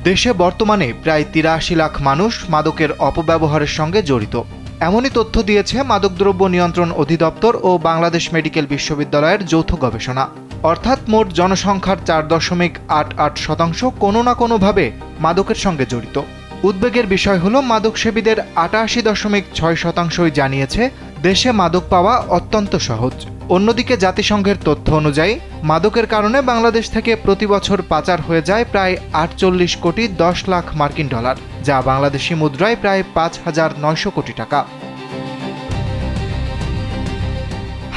দেশে বর্তমানে প্রায় ৮৩ লাখ মানুষ মাদকের অপব্যবহারের সঙ্গে জড়িত। এমনই তথ্য দিয়েছে মাদকদ্রব্য নিয়ন্ত্রণ অধিদপ্তর ও বাংলাদেশ মেডিকেল বিশ্ববিদ্যালয়ের যৌথ গবেষণা। অর্থাৎ মোট জনসংখ্যার ৪.৮৮% কোনো না কোনোভাবে মাদকের সঙ্গে জড়িত। উদ্বেগের বিষয় হল মাদকসেবীদের ৮৮.৬% জানিয়েছে দেশে মাদক পাওয়া অত্যন্ত সহজ। অন্যদিকে জাতিসংঘের তথ্য অনুযায়ী মাদকের কারণে বাংলাদেশ থেকে প্রতি বছর পাচার হয়ে যায় প্রায় ৪৮ কোটি ১০ লাখ মার্কিন ডলার, যা বাংলাদেশি মুদ্রায় প্রায় ৫,৯০০ কোটি টাকা।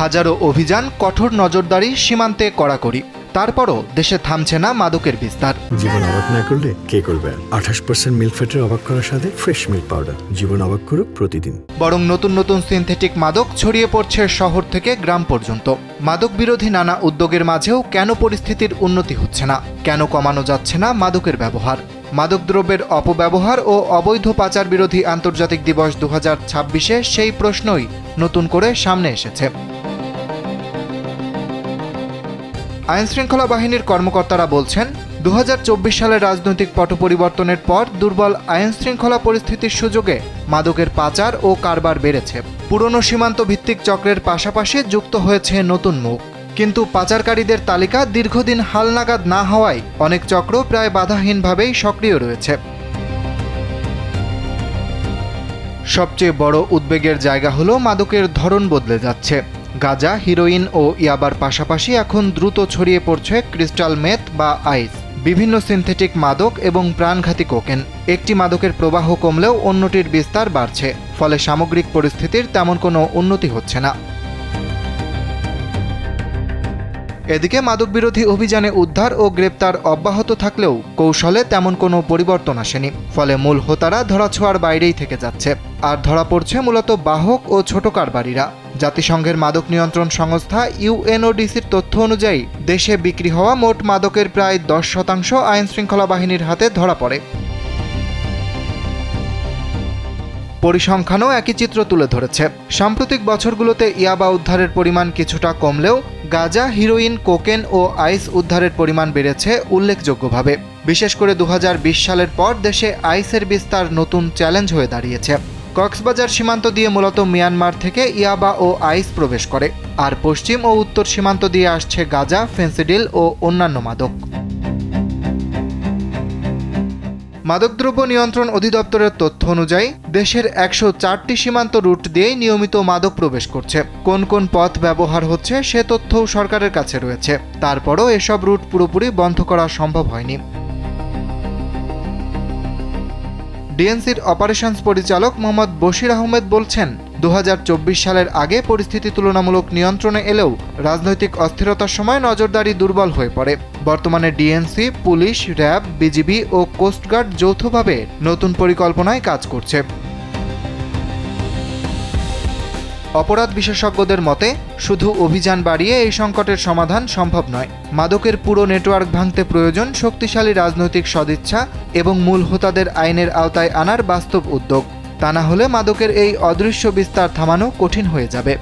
হাজারো অভিযান, কঠোর নজরদারি, সীমান্তে কড়াকড়ি, তারপরও দেশে থামছে না মাদকের বিস্তার। জীবন অবাক না করলে কে করবে? ২৮% মিল্ক ফ্যাটের অবাক করার সাথে ফ্রেশ মিল্ক পাউডার। জীবন অবাক করুক প্রতিদিন। বরং নতুন নতুন সিনথেটিক মাদক ছড়িয়ে পড়ছে শহর থেকে গ্রাম পর্যন্ত। মাদক বিরোধী নানা উদ্যোগের মাঝেও কেন পরিস্থিতির উন্নতি হচ্ছে না? কেন কমানো যাচ্ছে না মাদকের ব্যবহার? মাদকদ্রব্যের অপব্যবহার ও অবৈধ পাচার বিরোধী আন্তর্জাতিক দিবস ২০২৬-এ সেই প্রশ্নই নতুন করে সামনে এসেছে। আইনশৃঙ্খলা বাহিনীর কর্মকর্তারা বলছেন, ২০২৪ সালের রাজনৈতিক পট পরিবর্তনের পর দুর্বল আইনশৃঙ্খলা পরিস্থিতির সুযোগে মাদকের পাচার ও কারবার বেড়েছে। পুরনো সীমান্ত ভিত্তিক চক্রের পাশাপাশি যুক্ত হয়েছে নতুন মুখ। কিন্তু পাচারকারীদের তালিকা দীর্ঘদিন হালনাগাদ না হওয়ায় অনেক চক্র প্রায় বাধাহীনভাবেই সক্রিয় রয়েছে। সবচেয়ে বড় উদ্বেগের জায়গা হলো মাদকের ধরন বদলে যাচ্ছে। গাঁজা, হিরোইন ও ইয়াবার পাশাপাশি এখন দ্রুত ছড়িয়ে পড়ছে ক্রিস্টাল মেথ বা আইস, বিভিন্ন সিনথেটিক মাদক এবং প্রাণঘাতী কোকেন। একটি মাদকের প্রবাহ কমলেও অন্যটির বিস্তার বাড়ছে, ফলে সামগ্রিক পরিস্থিতির তেমন কোনো উন্নতি হচ্ছে না। এদিকে মাদক বিরোধী অভিযানে উদ্ধার ও গ্রেপ্তার অব্যাহত থাকলেও কৌশলে তেমন কোনো পরিবর্তন আসেনি, ফলে মূল হোতারা ধরাছোঁয়ার বাইরেই থেকে যাচ্ছে। আর ধরা পড়ছে মূলত বাহক ও ছোট কারবারিরা। জাতিসংঘের মাদক নিয়ন্ত্রণ সংস্থা ইউএনওডিসির তথ্য অনুযায়ী দেশে বিক্রি হওয়া মোট মাদকের প্রায় ১০% আইনশৃঙ্খলা বাহিনীর হাতে ধরা পড়ে। পরিসংখ্যানও একই চিত্র তুলে ধরেছে। সাম্প্রতিক বছরগুলোতে ইয়াবা উদ্ধারের পরিমাণ কিছুটা কমলেও গাঁজা, হিরোইন, কোকেন ও আইস উদ্ধারের পরিমাণ বেড়েছে উল্লেখযোগ্যভাবে। বিশেষ করে ২০২০ সালের পর দেশে আইসের বিস্তার নতুন চ্যালেঞ্জ হয়ে দাঁড়িয়েছে। কক্সবাজার সীমান্ত দিয়ে মূলত মিয়ানমার থেকে ইয়াবা ও আইস প্রবেশ করে, আর পশ্চিম ও উত্তর সীমান্ত দিয়ে আসছে গাঁজা, ফেন্সিডিল ও অন্যান্য মাদক। মাদকদ্রব্য নিয়ন্ত্রণ অধিদপ্তরের তথ্য অনুযায়ী দেশের ১০৪টি সীমান্ত রুট দিয়েই নিয়মিত মাদক প্রবেশ করছে। কোন কোন পথ ব্যবহার হচ্ছে সে তথ্যও সরকারের কাছে রয়েছে। তারপরও এসব রুট পুরোপুরি বন্ধ করা সম্ভব হয়নি। ডিএনসির অপারেশনস পরিচালক মোহাম্মদ বশির আহমেদ বলছেন, ২০২৪ সালের আগে পরিস্থিতি তুলনামূলক নিয়ন্ত্রণে এলেও রাজনৈতিক অস্থিরতার সময় নজরদারি দুর্বল হয়ে পড়ে। বর্তমানে ডিএনসি, পুলিশ, র্যাব, বিজিবি ও কোস্টগার্ড যৌথভাবে নতুন পরিকল্পনায় কাজ করছে। অপরাধ বিশেষজ্ঞদের মতে, শুধু অভিযান বাড়িয়ে এই সংকটের সমাধান সম্ভব নয়। মাদকের পুরো নেটওয়ার্ক ভাঙতে প্রয়োজন শক্তিশালী রাজনৈতিক সদিচ্ছা এবং মূল হোতাদের আইনের আওতায় আনার বাস্তব উদ্যোগ। তা না হলে মাদকের এই অদৃশ্য বিস্তার থামানো কঠিন হয়ে যাবে।